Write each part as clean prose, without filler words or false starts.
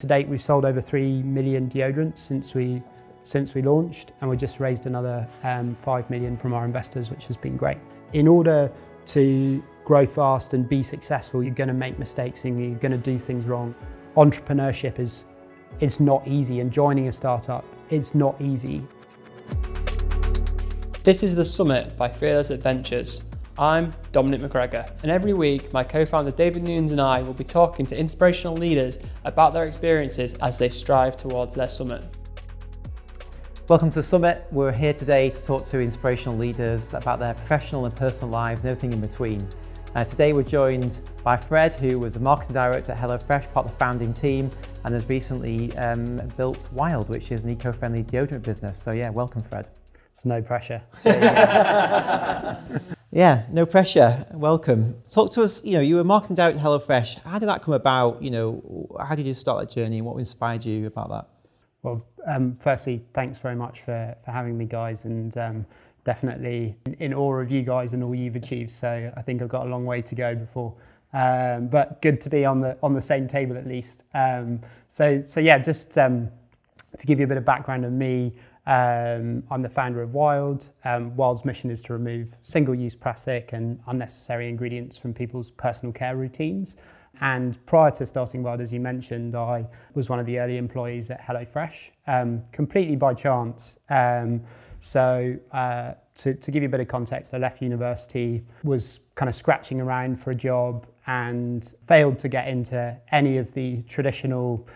To date, we've sold over 3 million deodorants since we launched, and we just raised another 5 million from our investors, which has been great. In order to grow fast and be successful, you're going to make mistakes and you're going to do things wrong. Entrepreneurship it's not easy, and joining a startup, it's not easy. This is The Summit by Fearless Adventures. I'm Dominic McGregor, and every week my co-founder David Newns and I will be talking to inspirational leaders about their experiences as they strive towards their summit. Welcome to The Summit. We're here today to talk to inspirational leaders about their professional and personal lives and everything in between. Today we're joined by Fred, who was the Marketing Director at HelloFresh, part of the founding team, and has recently built Wild, which is an eco-friendly deodorant business. So yeah, welcome Fred. It's no pressure. Yeah, no pressure. Welcome. Talk to us, you were Marketing Director at HelloFresh. How did that come about? How did you start that journey and what inspired you about that? Well, firstly, thanks very much for having me, guys, and definitely in awe of you guys and all you've achieved. So I think I've got a long way to go before, but good to be on the same table at least. So yeah, just to give you a bit of background on me, I'm the founder of Wild. Wild's mission is to remove single-use plastic and unnecessary ingredients from people's personal care routines. And prior to starting Wild, as you mentioned, I was one of the early employees at HelloFresh, completely by chance. So to give you a bit of context, I left university, was kind of scratching around for a job and failed to get into any of the traditional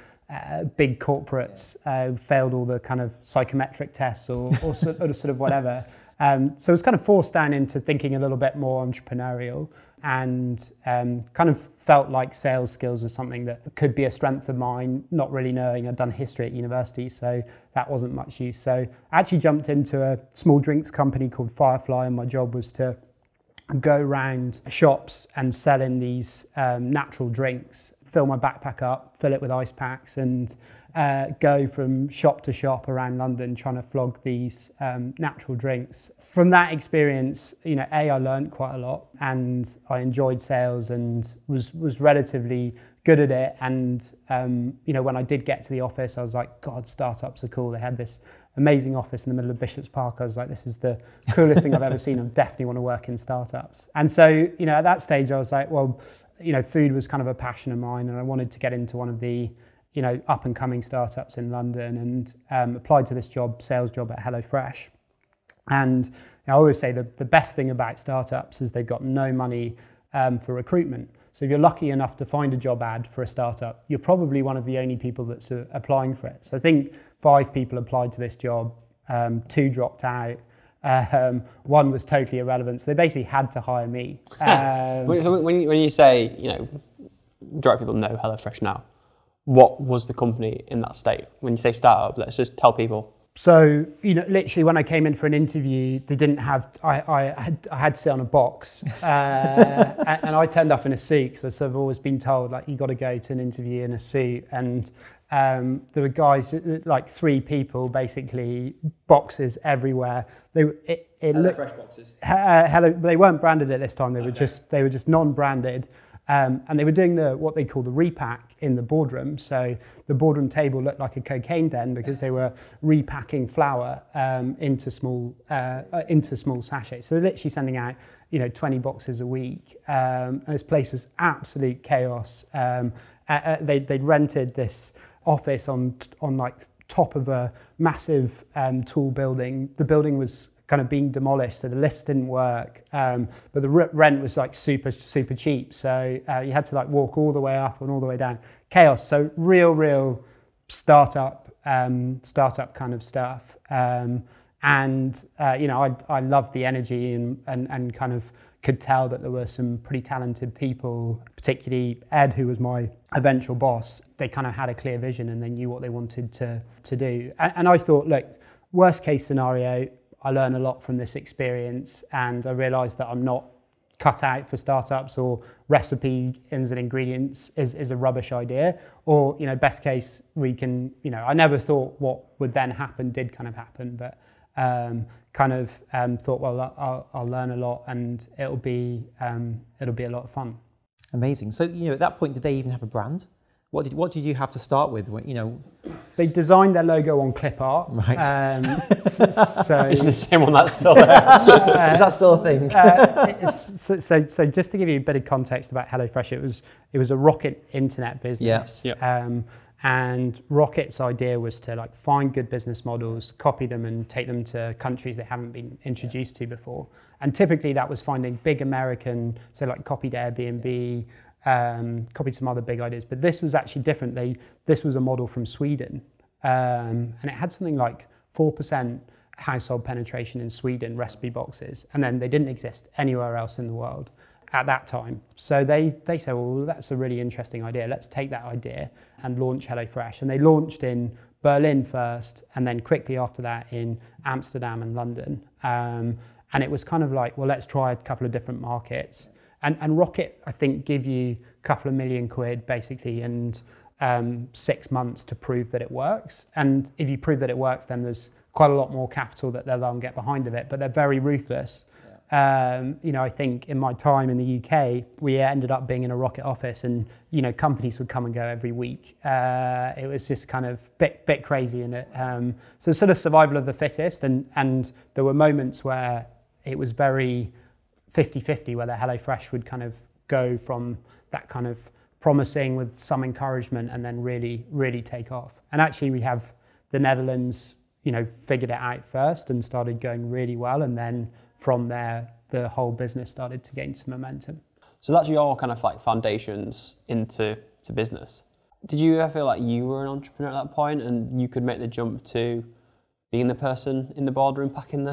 big corporates, failed all the kind of psychometric tests or sort of whatever. So I was kind of forced down into thinking a little bit more entrepreneurial, and kind of felt like sales skills was something that could be a strength of mine, not really knowing. I'd done history at university, so that wasn't much use. So I actually jumped into a small drinks company called Firefly, and my job was to go around shops and sell in these natural drinks, fill my backpack up, fill it with ice packs, and go from shop to shop around London trying to flog these natural drinks. From that experience, I learned quite a lot, and I enjoyed sales and was relatively good at it. And when I did get to the office, I was like, God, startups are cool. They had this amazing office in the middle of Bishop's Park. I was like, this is the coolest thing I've ever seen. I definitely want to work in startups. And so, at that stage, I was like, well, food was kind of a passion of mine, and I wanted to get into one of the up and coming startups in London, and applied to this sales job at HelloFresh. And I always say the best thing about startups is they've got no money for recruitment. So if you're lucky enough to find a job ad for a startup, you're probably one of the only people that's applying for it. So I think 5 people applied to this job, 2 dropped out. 1 was totally irrelevant. So they basically had to hire me. When you say, direct people know HelloFresh now, what was the company in that state? When you say startup, let's just tell people. So, literally when I came in for an interview, they didn't have, I had to sit on a box, and I turned up in a suit, because I've always been told, like, you got to go to an interview in a suit. And there were guys, like 3 people, basically, boxes everywhere. HelloFresh boxes? They weren't branded at this time, they were just non-branded. And they were doing what they call the repack in the boardroom. So the boardroom table looked like a cocaine den because they were repacking flour into small sachets. So they're literally sending out 20 boxes a week. And this place was absolute chaos. They'd rented this office on like top of a massive tall building. The building was kind of being demolished, so the lifts didn't work, but the rent was like super cheap, so you had to like walk all the way up and all the way down. Chaos. So real startup kind of stuff, and I loved the energy and kind of could tell that there were some pretty talented people, particularly Ed, who was my eventual boss. They kind of had a clear vision and they knew what they wanted to do, and I thought, look, worst case scenario, I learned a lot from this experience, and I realised that I'm not cut out for startups, or recipe ins and ingredients is a rubbish idea, or best case we can, I never thought what would then happen did kind of happen, but thought, well, I'll learn a lot, and it'll be a lot of fun. Amazing. So at that point, did they even have a brand? What did you have to start with? They designed their logo on clip art. Right. Is the same one that's still there? Is that still a thing? So just to give you a bit of context about HelloFresh, it was a Rocket internet business. Yeah. Yep. And Rocket's idea was to like find good business models, copy them, and take them to countries they haven't been introduced to before. And typically that was finding big American, so like copied Airbnb, copied some other big ideas. But this was actually different. This was a model from Sweden, and it had something like 4% household penetration in Sweden, recipe boxes, and then they didn't exist anywhere else in the world at that time. So they said, well, that's a really interesting idea. Let's take that idea and launch HelloFresh. And they launched in Berlin first, and then quickly after that in Amsterdam and London. And it was kind of like, well, let's try a couple of different markets. And Rocket, I think, give you a couple of million quid basically and 6 months to prove that it works. And if you prove that it works, then there's quite a lot more capital that they'll get behind of it, but they're very ruthless. I think in my time in the UK, we ended up being in a Rocket office, and companies would come and go every week. It was just kind of bit crazy in it. So sort of survival of the fittest, and there were moments where it was very 50-50, where the HelloFresh would kind of go from that kind of promising with some encouragement and then really take off. And actually we have the Netherlands, figured it out first and started going really well, and then from there, the whole business started to gain some momentum. So that's your kind of like foundations into business. Did you ever feel like you were an entrepreneur at that point and you could make the jump to being the person in the boardroom packing the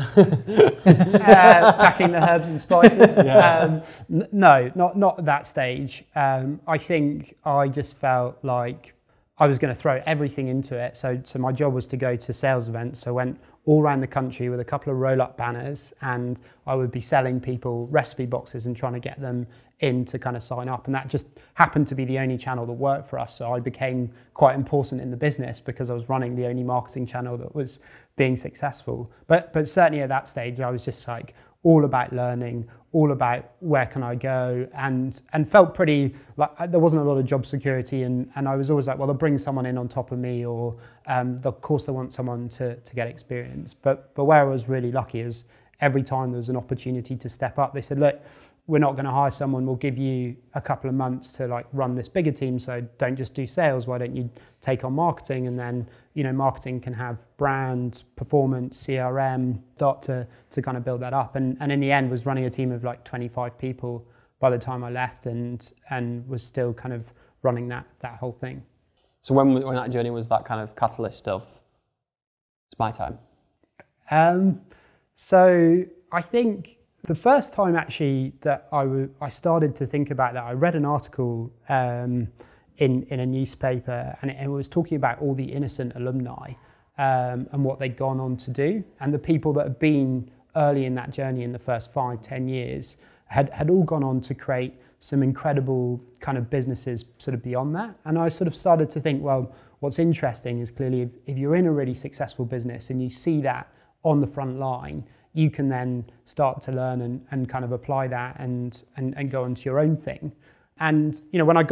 packing the herbs and spices? Yeah. No, not at that stage. I think I just felt like I was going to throw everything into it. So my job was to go to sales events. So I went all around the country with a couple of roll-up banners, and I would be selling people recipe boxes and trying to get them in to kind of sign up. And that just happened to be the only channel that worked for us. So I became quite important in the business because I was running the only marketing channel that was being successful. But certainly at that stage, I was just like all about learning, all about where can I go, and felt pretty like there wasn't a lot of job security, and I was always like, well, they'll bring someone in on top of me, or of course they want someone to get experience. But where I was really lucky is every time there was an opportunity to step up, they said, look, we're not going to hire someone, we'll give you a couple of months to like run this bigger team, so don't just do sales, why don't you take on marketing? And then marketing can have brand, performance, CRM, start to kind of build that up. And in the end was running a team of like 25 people by the time I left, and was still kind of running that whole thing. So when that journey was that kind of catalyst of, it's my time? So I think the first time actually that I started to think about that, I read an article in a newspaper, and it was talking about all the innocent alumni and what they'd gone on to do, and the people that had been early in that journey in the first 5-10 years had all gone on to create some incredible kind of businesses sort of beyond that. And I sort of started to think, well, what's interesting is clearly if you're in a really successful business and you see that on the front line, you can then start to learn and kind of apply that and go into your own thing. And when I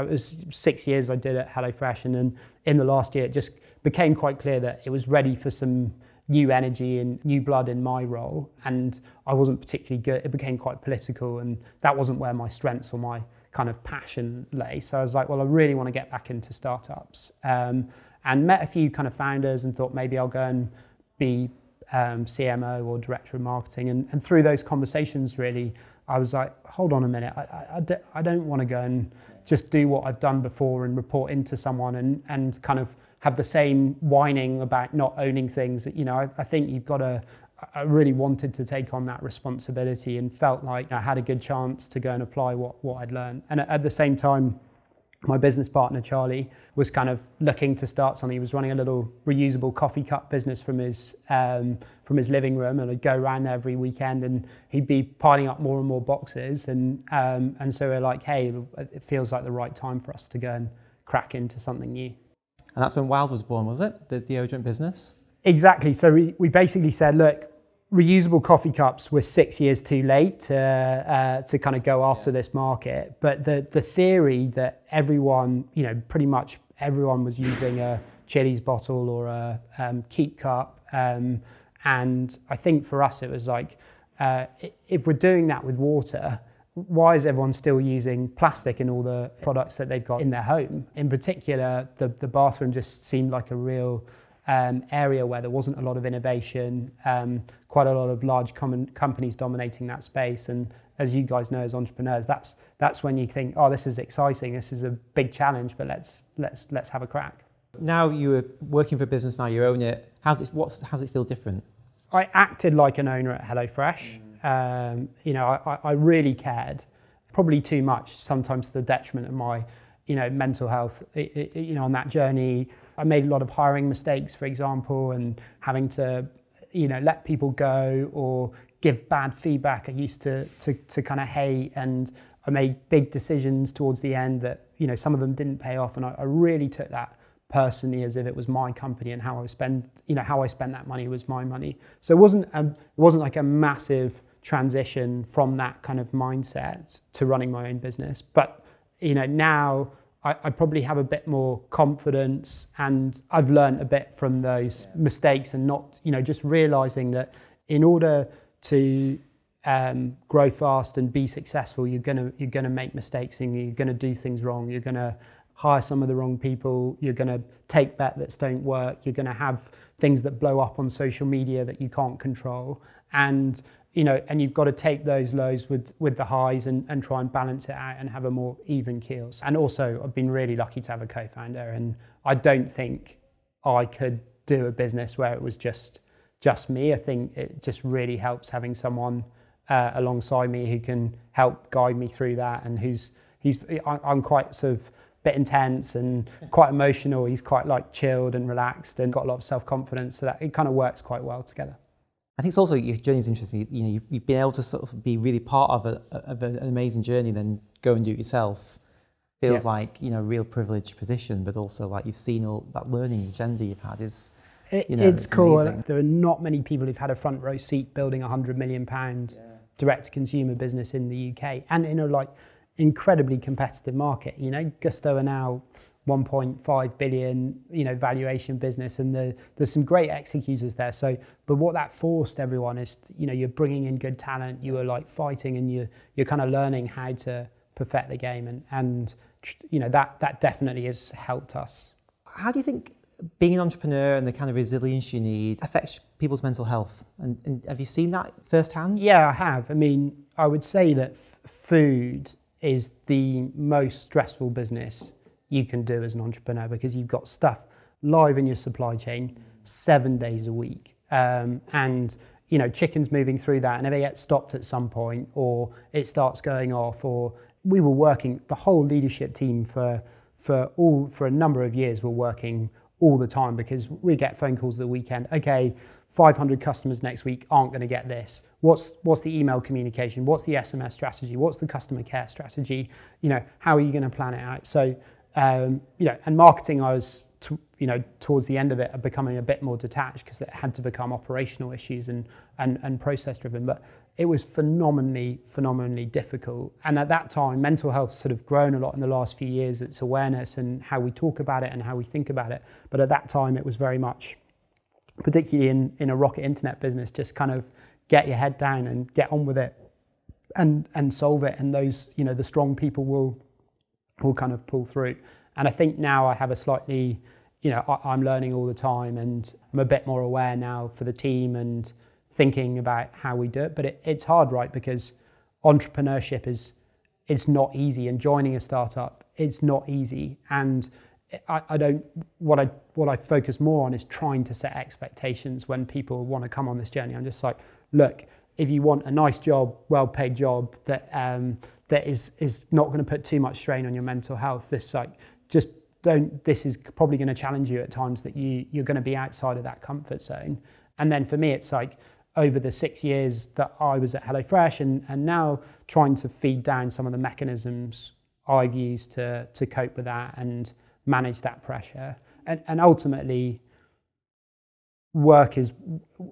was 6 years I did at HelloFresh, and then in the last year it just became quite clear that it was ready for some new energy and new blood in my role, and I wasn't particularly good. It became quite political, and that wasn't where my strengths or my kind of passion lay. So I was like, well, I really want to get back into startups, and met a few kind of founders and thought maybe I'll go and be CMO or director of marketing. And through those conversations, really, I was like, hold on a minute, I don't want to go and just do what I've done before and report into someone and kind of have the same whining about not owning things. I think you've got to, I really wanted to take on that responsibility and felt like I had a good chance to go and apply what I'd learned. And at the same time, my business partner, Charlie, was kind of looking to start something. He was running a little reusable coffee cup business from his living room, and I'd go around there every weekend and he'd be piling up more and more boxes. And so we're like, hey, it feels like the right time for us to go and crack into something new. And that's when Wild was born, was it? The deodorant business? Exactly. So we basically said, look, reusable coffee cups were 6 years too late to kind of go after this market. But the theory that everyone, pretty much everyone was using a Chili's bottle or a Keep cup. And I think for us, it was like, if we're doing that with water, why is everyone still using plastic in all the products that they've got in their home? In particular, the bathroom just seemed like a real area where there wasn't a lot of innovation, quite a lot of large companies dominating that space. And as you guys know, as entrepreneurs, that's when you think, oh, this is exciting, this is a big challenge, but let's have a crack. Now you're working for a business, now you own it. How's it feel different? I acted like an owner at HelloFresh. I really cared, probably too much, sometimes to the detriment of my, mental health. On that journey, I made a lot of hiring mistakes, for example, and having to, let people go or give bad feedback. I used to kind of hate, and I made big decisions towards the end that, some of them didn't pay off, and I really took that personally as if it was my company, and how I spent that money was my money. So it wasn't like a massive transition from that kind of mindset to running my own business. But now I probably have a bit more confidence, and I've learned a bit from those mistakes, and not just realizing that in order to grow fast and be successful, you're gonna make mistakes, and you're gonna do things wrong. You're gonna hire some of the wrong people, you're going to take bets that don't work, you're going to have things that blow up on social media that you can't control, and you've got to take those lows with the highs and try and balance it out and have a more even keel. And also, I've been really lucky to have a co-founder, and I don't think I could do a business where it was just me. I think it just really helps having someone alongside me who can help guide me through that, and I'm quite sort of bit intense and quite emotional. He's quite like chilled and relaxed and got a lot of self-confidence, so that it kind of works quite well together. I think it's also, your journey's interesting. You've been able to sort of be really part of an amazing journey, then go and do it yourself. Feels like, a real privileged position, but also like you've seen all that learning agenda you've had it's cool. Amazing. There are not many people who've had a front row seat building £100 million direct to consumer business in the UK, and in a incredibly competitive market. Gusto are now 1.5 billion, valuation business, and there's some great executors there. So, but what that forced everyone is, you're bringing in good talent, you are fighting, and you're kind of learning how to perfect the game, and that definitely has helped us. How do you think being an entrepreneur and the kind of resilience you need affects people's mental health? And have you seen that firsthand? Yeah, I have. I mean, I would say that food is the most stressful business you can do as an entrepreneur, because you've got stuff live in your supply chain 7 days a week, and chickens moving through that, and if they get stopped at some point or it starts going off, or we were working, the whole leadership team for a number of years were working all the time, because we get phone calls the weekend. Okay, 500 customers next week aren't going to get this. What's the email communication? What's the SMS strategy? What's the customer care strategy? How are you going to plan it out? So, and marketing, I was, towards the end of it, becoming a bit more detached, because it had to become operational issues and process driven. But it was phenomenally difficult. And at that time, mental health sort of grown a lot in the last few years. It's awareness and how we talk about it and how we think about it. But at that time, it was very much, particularly in a rocket internet business, just kind of get your head down and get on with it and solve it. And those, the strong people will kind of pull through. And I think now I have a slightly, I'm learning all the time, and I'm a bit more aware now for the team and thinking about how we do it. But it's hard, right? Because entrepreneurship it's not easy, and joining a startup, it's not easy. And what I focus more on is trying to set expectations when people want to come on this journey. I'm just like, look, if you want a nice job, well-paid job that is not going to put too much strain on your mental health, this is probably going to challenge you at times, that you're going to be outside of that comfort zone. And then for me, it's like, over the 6 years that I was at HelloFresh, and now trying to feed down some of the mechanisms I've used to cope with that and manage that pressure. And ultimately, work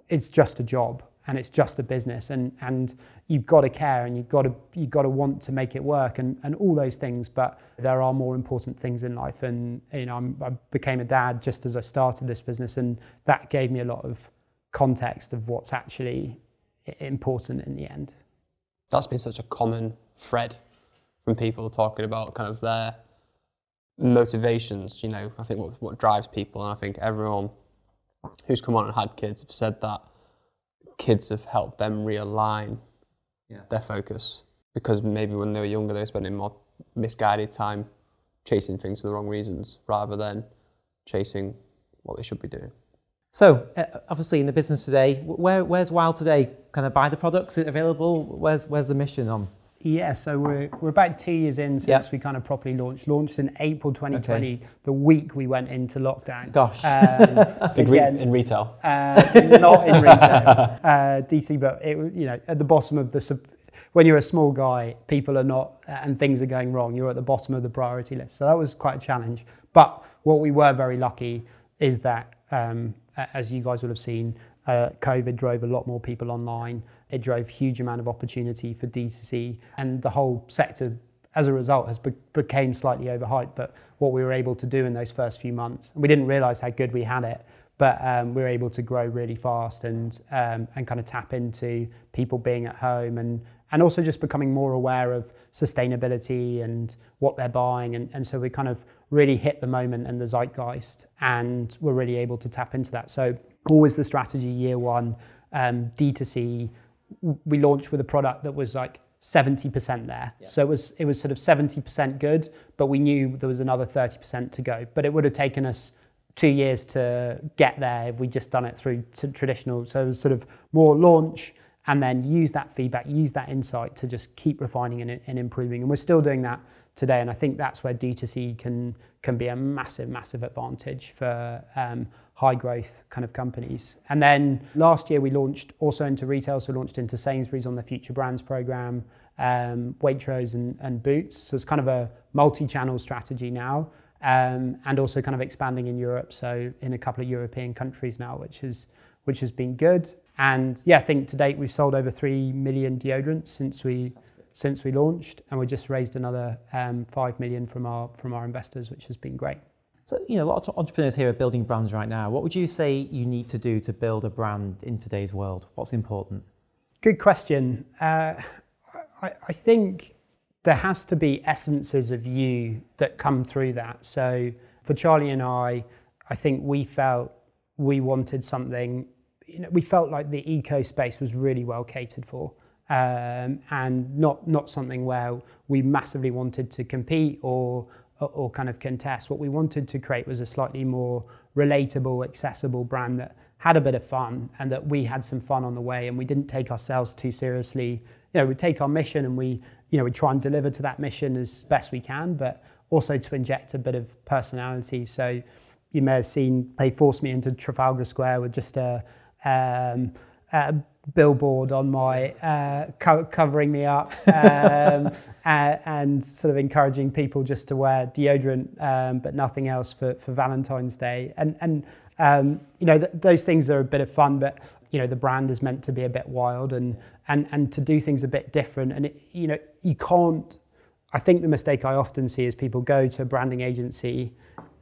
it's just a job. and it's just a business, and you've got to care, and you've got to want to make it work, and all those things. But there are more important things in life, and I became a dad just as I started this business, and that gave me a lot of context of what's actually important in the end. That's been such a common thread from people talking about kind of their motivations. I think what drives people, and I think everyone who's come on and had kids have said that kids have helped them realign their focus, because maybe when they were younger they were spending more misguided time chasing things for the wrong reasons rather than chasing what they should be doing. So obviously in the business today, where's Wild today? Can I buy the products available? Where's the mission on? Yeah, so we're about 2 years in since we kind of properly launched in April 2020, the week we went into lockdown. Gosh. In retail? Not in retail, DC, but at the bottom of when you're a small guy, people are not, and things are going wrong, you're at the bottom of the priority list. So that was quite a challenge. But what we were very lucky is that, as you guys will have seen, COVID drove a lot more people online. It drove a huge amount of opportunity for DTC, and the whole sector, as a result, has became slightly overhyped. But what we were able to do in those first few months, we didn't realise how good we had it, but we were able to grow really fast and kind of tap into people being at home and also just becoming more aware of sustainability and what they're buying. And so we kind of really hit the moment and the zeitgeist, and we're really able to tap into that. So always the strategy year one, D2C, we launched with a product that was like 70% there. Yeah. So it was sort of 70% good, but we knew there was another 30% to go. But it would have taken us 2 years to get there if we just done it through traditional. So it was sort of more launch and then use that feedback, use that insight to just keep refining and improving. And we're still doing that today. And I think that's where D2C can be a massive, massive advantage for high growth kind of companies. And then last year we launched also into retail, so launched into Sainsbury's on the Future Brands program, Waitrose and Boots. So it's kind of a multi-channel strategy now, and also kind of expanding in Europe. So in a couple of European countries now, which has been good. And yeah, I think to date we've sold over 3 million deodorants since we launched, and we just raised another 5 million from our investors, which has been great. So, a lot of entrepreneurs here are building brands right now. What would you say you need to do to build a brand in today's world? What's important? Good question. I think there has to be essences of you that come through that. So for Charlie and I think we felt we wanted something, we felt like the eco space was really well catered for. And not something where we massively wanted to compete or kind of contest. What we wanted to create was a slightly more relatable, accessible brand that had a bit of fun, and that we had some fun on the way, and we didn't take ourselves too seriously. We take our mission and we try and deliver to that mission as best we can, but also to inject a bit of personality. So you may have seen they forced me into Trafalgar Square with just a billboard on my covering me up and sort of encouraging people just to wear deodorant but nothing else for Valentine's Day, and those things are a bit of fun, but the brand is meant to be a bit wild and to do things a bit different, and you can't. I think the mistake I often see is people go to a branding agency,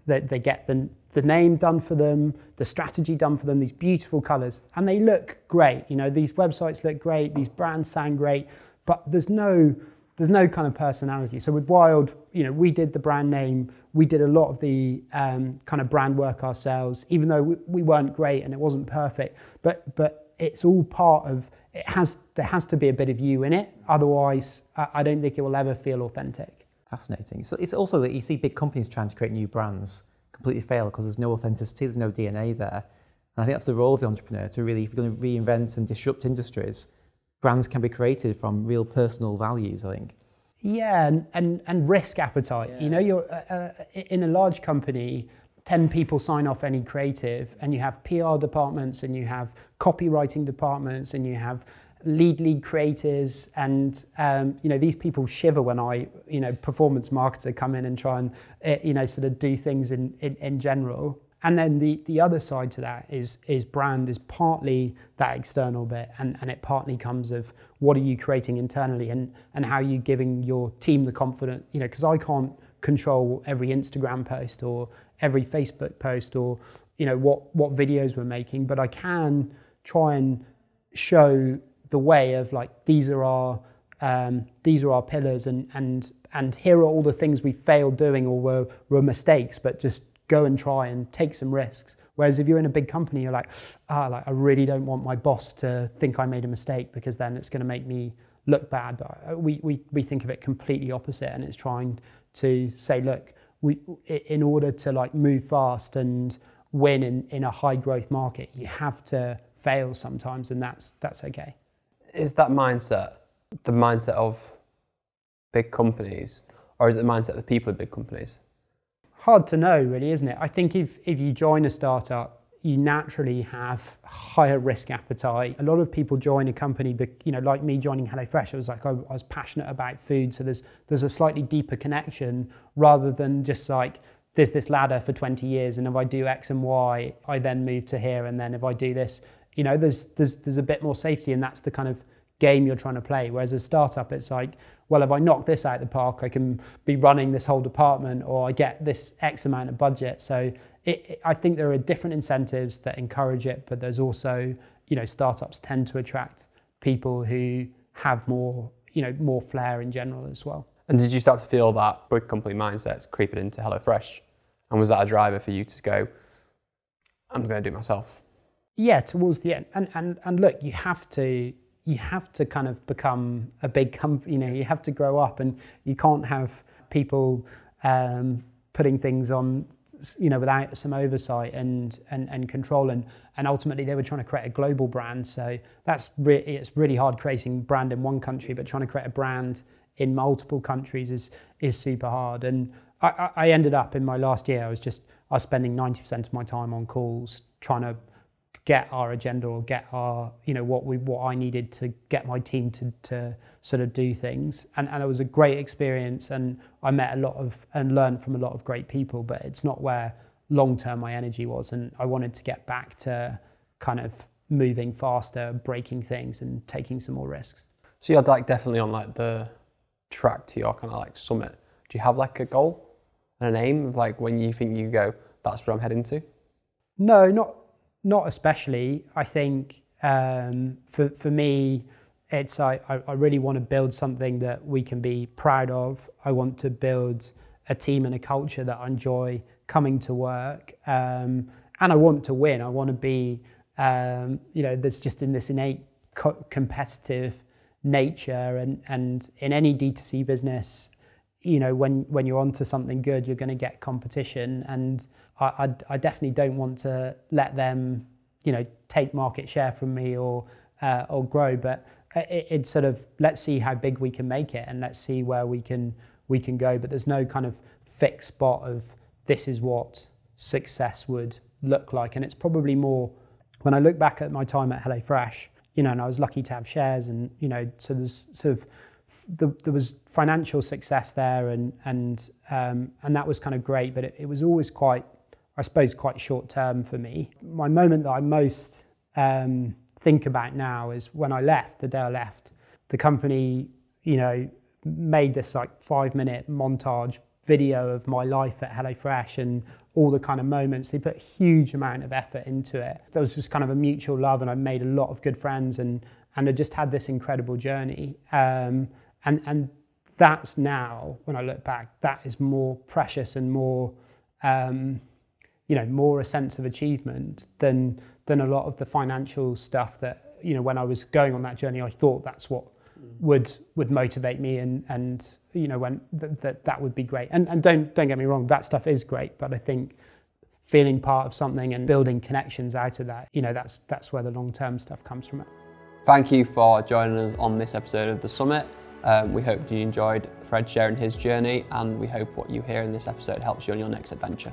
that they get the name done for them, the strategy done for them, these beautiful colours, and they look great. These websites look great, these brands sound great, but there's no kind of personality. So with Wild, we did the brand name, we did a lot of the kind of brand work ourselves, even though we weren't great and it wasn't perfect, but it's all part of, there has to be a bit of you in it, otherwise I don't think it will ever feel authentic. Fascinating. So it's also that you see big companies trying to create new brands completely fail because there's no authenticity, there's no DNA there. And I think that's the role of the entrepreneur, to really, if you're going to reinvent and disrupt industries, brands can be created from real personal values, I think. Yeah, and risk appetite. Yeah. You're in a large company, 10 people sign off any creative, and you have PR departments, and you have copywriting departments, and you have lead creators, and these people shiver when performance marketer come in and try and sort of do things in general. And then the other side to that is brand is partly that external bit, and it partly comes of what are you creating internally, and how are you giving your team the confidence, because I can't control every Instagram post or every Facebook post or what videos we're making, but I can try and show the way of like these are our pillars, and here are all the things we failed doing or were mistakes, but just go and try and take some risks. Whereas if you're in a big company, you're like, I really don't want my boss to think I made a mistake, because then it's going to make me look bad. But we think of it completely opposite, and it's trying to say, look, in order to like move fast and win in a high growth market, you have to fail sometimes, and that's okay. Is that mindset the mindset of big companies, or is it the mindset of the people of big companies? Hard to know, really, isn't it? I think if you join a startup, you naturally have higher risk appetite. A lot of people join a company, but like me joining HelloFresh, it was like I was passionate about food, so there's a slightly deeper connection, rather than just like there's this ladder for 20 years, and if I do X and Y, I then move to here, and then if I do this, there's a bit more safety, and that's the kind of game you're trying to play. Whereas a startup, it's like, well, if I knock this out of the park, I can be running this whole department, or I get this X amount of budget. So I think there are different incentives that encourage it, but there's also, startups tend to attract people who have more flair in general as well. And did you start to feel that big company mindset's creeping into HelloFresh? And was that a driver for you to go, I'm going to do it myself? Yeah, towards the end. And look, you have to kind of become a big company. You have to grow up, and you can't have people putting things on, without some oversight and control. And ultimately, they were trying to create a global brand. So it's really hard creating brand in one country, but trying to create a brand in multiple countries is super hard. And I ended up in my last year, I was spending 90% of my time on calls trying to get our agenda, or get our, what I needed to get my team to sort of do things. And it was a great experience, and I met and learned from a lot of great people, but it's not where long-term my energy was. And I wanted to get back to kind of moving faster, breaking things, and taking some more risks. So you're like definitely on like the track to your kind of like summit. Do you have like a goal and an aim of like when you think you go, that's where I'm heading to? No, not especially. I think for me, it's I really want to build something that we can be proud of. I want to build a team and a culture that I enjoy coming to work, and I want to win. I want to be, there's just in this innate competitive nature, and in any D2C business, when you're onto something good, you're going to get competition, and I definitely don't want to let them, take market share from me or grow. But it's sort of, let's see how big we can make it, and let's see where we can go. But there's no kind of fixed spot of this is what success would look like. And it's probably more when I look back at my time at HelloFresh, and I was lucky to have shares, and so there's sort of there was financial success there, and that was kind of great. But it was always quite short term for me. My moment that I most think about now is when I left. The day I left, the company, made this like 5-minute montage video of my life at HelloFresh and all the kind of moments. They put a huge amount of effort into it. There was just kind of a mutual love, and I made a lot of good friends, and I just had this incredible journey. And that's now, when I look back, that is more precious and more, more a sense of achievement than a lot of the financial stuff that, when I was going on that journey, I thought that's what would motivate me, and when that would be great. And don't get me wrong, that stuff is great, but I think feeling part of something and building connections out of that, that's where the long-term stuff comes from it. Thank you for joining us on this episode of The Summit. We hope you enjoyed Fred sharing his journey, and we hope what you hear in this episode helps you on your next adventure.